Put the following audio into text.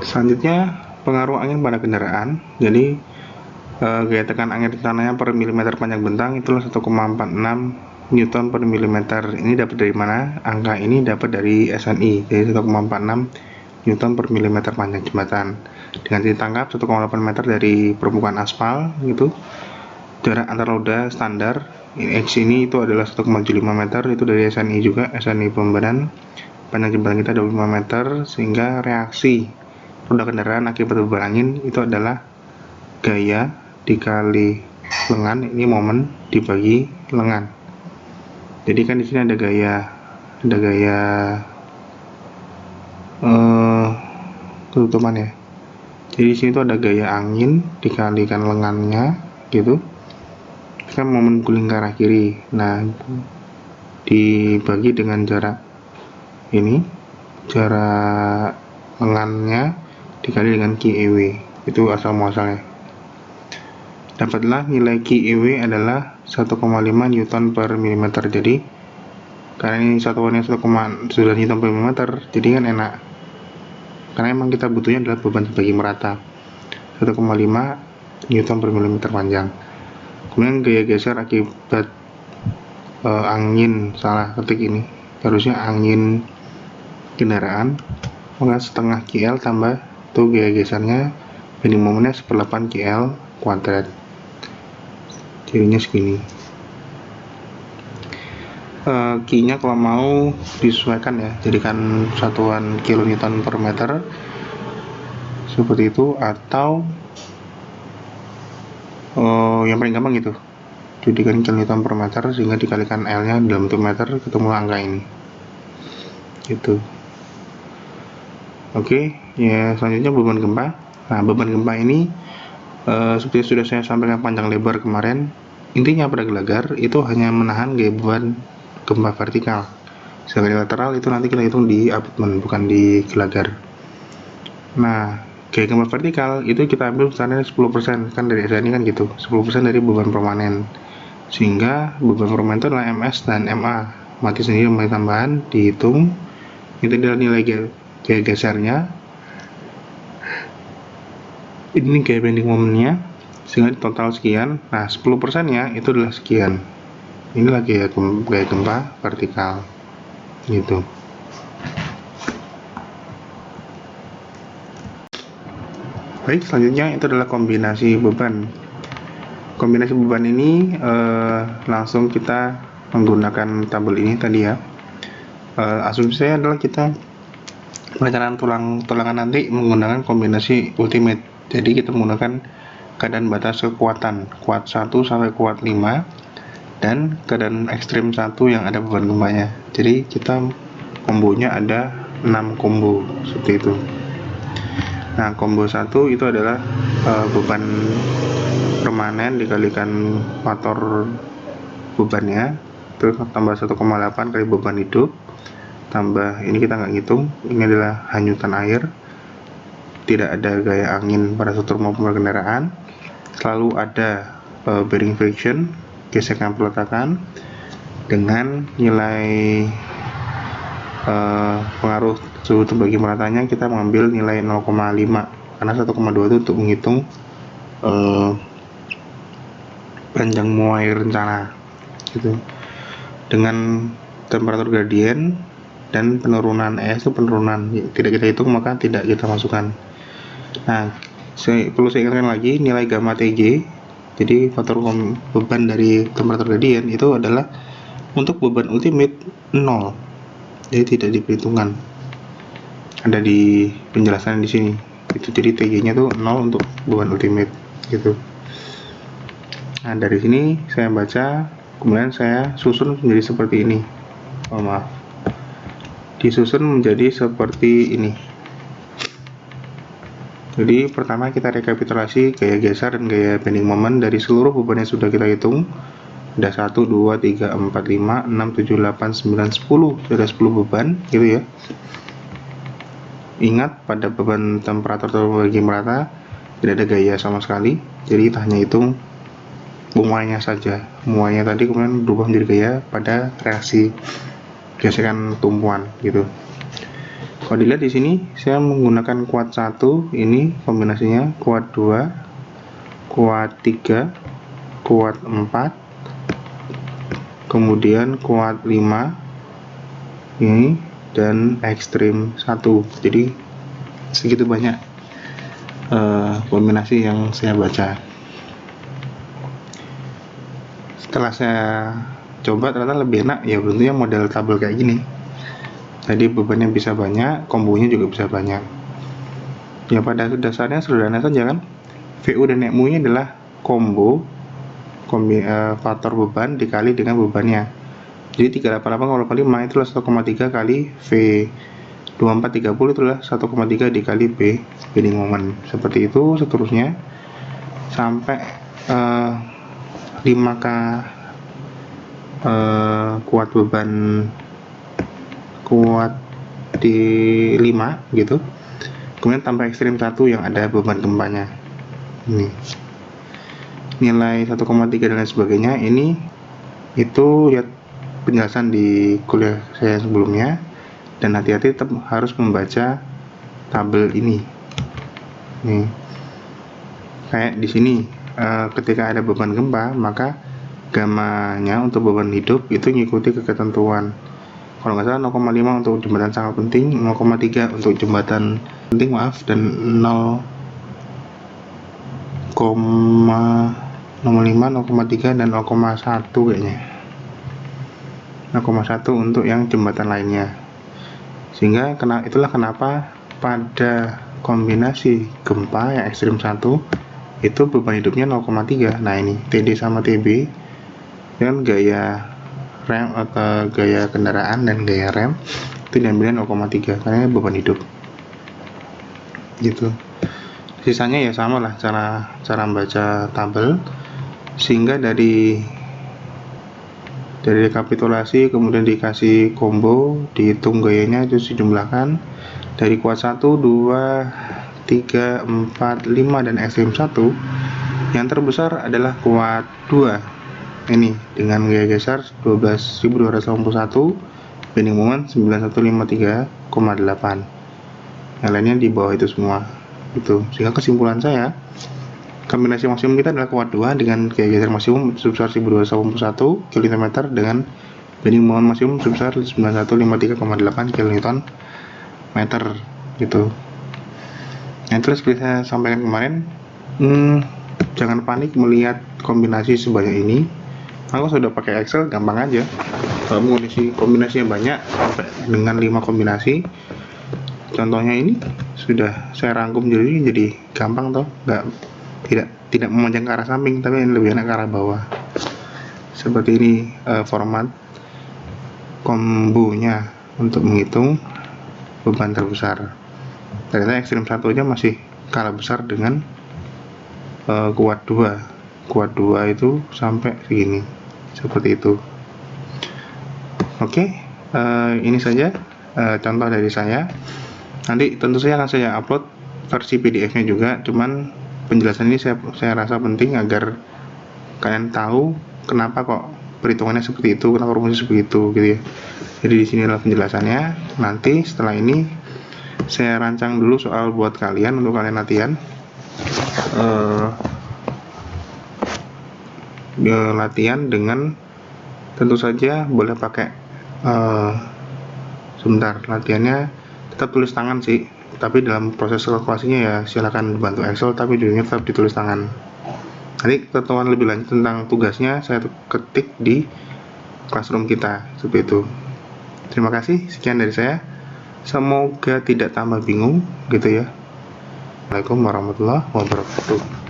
Selanjutnya pengaruh angin pada kendaraan. Jadi gaya tekan angin tanahnya per milimeter panjang bentang itulah 1,46 Newton per milimeter. Ini dapat dari mana? Angka ini dapat dari SNI. Jadi 1,46 Newton per milimeter panjang jembatan. Dengan ditangkap 1,8 meter dari permukaan aspal gitu. Jarak antar roda standar X ini itu adalah 1,75 meter, itu dari SNI juga, SNI pembenahan. Panjang jembatan kita 25 meter, sehingga reaksi roda kendaraan akibat beban angin itu adalah gaya dikali lengan, ini momen dibagi lengan. Jadi kan di sini ada gaya ketutupan ya. Jadi di sini tuh ada gaya angin dikalikan lengannya gitu. Kan momen guling ke arah kiri. Nah, dibagi dengan jarak ini, jarak lengannya dikali dengan QEW. Itu asal muasalnya. Dapatlah nilai QEW adalah 1,5 Newton per milimeter. Jadi karena ini satuannya 1,9 Newton per milimeter, jadi kan enak. Karena emang kita butuhnya adalah beban terbagi merata. 1,5 Newton per milimeter panjang. Kemudian gaya geser akibat angin, salah ketik ini, harusnya angin kendaraan, maka setengah KL tambah tuh gaya gesernya, bending momennya 1/8 KL kuadrat, jadinya segini. Q-nya kalau mau disesuaikan ya, jadikan satuan kilonewton per meter seperti itu, atau yang paling gampang gitu, jadikan kilonewton per meter sehingga dikalikan L nya dalam bentuk meter, ketemu angka ini gitu. Oke, ya selanjutnya beban gempa. Nah, beban gempa ini seperti sudah saya sampaikan panjang lebar kemarin, intinya pada gelagar itu hanya menahan gaya beban gempa vertikal. Sedangkan lateral itu nanti kita hitung di abutment, bukan di gelagar. Nah, gaya gempa vertikal itu kita ambil misalnya 10%, kan dari SNI kan gitu, 10% dari beban permanen. Sehingga beban permanen itu adalah MS dan MA. Mati sendiri mulai tambahan, dihitung. Itu adalah nilai gaya gesernya. Ini gaya bending momennya, sehingga total sekian. Nah, 10% nya itu adalah sekian. Inilah gaya gempa vertikal gitu. Baik, selanjutnya itu adalah kombinasi beban. Kombinasi beban ini langsung kita menggunakan tabel ini tadi ya. Asumsi saya adalah kita perencanaan tulangan nanti menggunakan kombinasi ultimate. Jadi kita menggunakan keadaan batas kekuatan kuat 1 sampai kuat 5 dan keadaan ekstrim 1 yang ada beban gempanya. Jadi kita kombonya ada 6 combo seperti itu. Nah, combo 1 itu adalah beban permanen dikalikan faktor bebannya, terus tambah 1,8 kali beban hidup, tambah ini kita nggak ngitung, ini adalah hanyutan air, tidak ada gaya angin pada struktur maupun kendaraan, selalu ada bearing friction, gesekan peletakan, dengan nilai pengaruh suhu terbagi meratanya kita mengambil nilai 0,5 karena 1,2 itu untuk menghitung panjang muai rencana gitu. Dengan temperatur gradien dan penurunan itu penurunan tidak kita hitung, maka tidak kita masukkan. Nah, perlu saya ingatkan lagi, nilai gamma TG, jadi faktor beban dari temperatur gradien itu adalah untuk beban ultimate 0, jadi tidak diperhitungkan. Ada di penjelasan di sini. Itu jadi TG-nya tuh 0 untuk beban ultimate gitu. Nah, dari sini saya baca, kemudian saya susun menjadi seperti ini. Oh, maaf. Disusun menjadi seperti ini. Jadi pertama kita rekapitulasi gaya geser dan gaya bending moment dari seluruh beban yang sudah kita hitung. Ada 1, 2, 3, 4, 5, 6, 7, 8, 9, 10. Ada 10 beban gitu ya. Ingat, pada beban temperatur terbagi merata tidak ada gaya sama sekali, jadi kita hanya hitung muainya saja. Muainya tadi kemudian berubah menjadi gaya pada reaksi gesekan tumpuan gitu. Kalau dilihat di sini saya menggunakan kuat 1, ini kombinasinya kuat 2, kuat 3, kuat 4, kemudian kuat 5 ini, dan ekstrim 1. Jadi segitu banyak kombinasi yang saya baca. Setelah saya coba ternyata lebih enak ya, bentuknya model tabel kayak gini. Jadi bebannya bisa banyak, kombonya juga bisa banyak. Ya pada dasarnya sederhana saja kan. VU dan MU nya adalah faktor beban dikali dengan bebannya. Jadi 388 kali 5 itulah 1,3 kali V. 2430 itulah 1,3 dikali B bending moment. Seperti itu seterusnya sampai 5K kuat beban kuat di 5 gitu. Kemudian tambah ekstrim 1 yang ada beban gempanya. Ini nilai 1,3 dan lain sebagainya. Ini itu lihat penjelasan di kuliah saya sebelumnya, dan hati-hati tetap harus membaca tabel ini. Nih, kayak di sini ketika ada beban gempa, maka gamanya untuk beban hidup itu mengikuti ketentuan. Kalau nggak salah 0,5 untuk jembatan sangat penting, 0,3 untuk jembatan penting dan 0,05, 0,3 dan 0,1 kayaknya. 0,1 untuk yang jembatan lainnya. Sehingga itulah kenapa pada kombinasi gempa yang ekstrim 1 itu beban hidupnya 0,3. Nah ini TD sama TB dengan gaya rem atau gaya kendaraan dan gaya rem itu diambilnya 0,3 karena beban hidup gitu. Sisanya ya sama lah cara membaca tabel, sehingga dari rekapitulasi kemudian dikasih combo, dihitung gayanya, terus dijumlahkan dari kuat 1, 2, 3, 4, 5 dan ekstrim 1. Yang terbesar adalah kuat 2 ini dengan gaya geser 12.281, bending moment 9153,8. Yang lainnya di bawah itu semua itu. Sehingga kesimpulan saya, kombinasi maksimum kita adalah kuat 2 dengan gaya geser maksimum sebesar 1281 km dengan bending moment maksimum sebesar 9153,8 kN meter gitu. Yang terus seperti saya sampaikan kemarin, jangan panik melihat kombinasi sebanyak ini. Aku sudah pakai Excel, gampang aja. Kalau kombinasinya banyak sampai dengan 5 kombinasi. Contohnya ini sudah saya rangkum jadi gampang toh, tidak memanjang ke arah samping, tapi lebih enak ke arah bawah. Seperti ini format kombonya untuk menghitung beban terbesar. Ternyata ekstrim 1 aja masih kalah besar dengan kuat 2. Kuat 2 itu sampai segini, seperti itu. Oke, ini saja contoh dari saya. Nanti tentu saja akan saya upload versi PDF-nya juga, cuman penjelasan ini saya rasa penting agar kalian tahu kenapa kok perhitungannya seperti itu, kenapa rumusnya seperti itu gitu ya. Jadi di sini adalah penjelasannya. Nanti setelah ini saya rancang dulu soal buat kalian untuk kalian latihan. Latihan dengan tentu saja boleh pakai sebentar, latihannya tetap tulis tangan sih, tapi dalam proses kalkulasinya ya silakan bantu Excel, tapi judulnya tetap ditulis tangan. Nanti ketentuan lebih lanjut tentang tugasnya saya ketik di classroom kita, seperti itu. Terima kasih, sekian dari saya. Semoga tidak tambah bingung gitu ya. Assalamualaikum warahmatullahi wabarakatuh.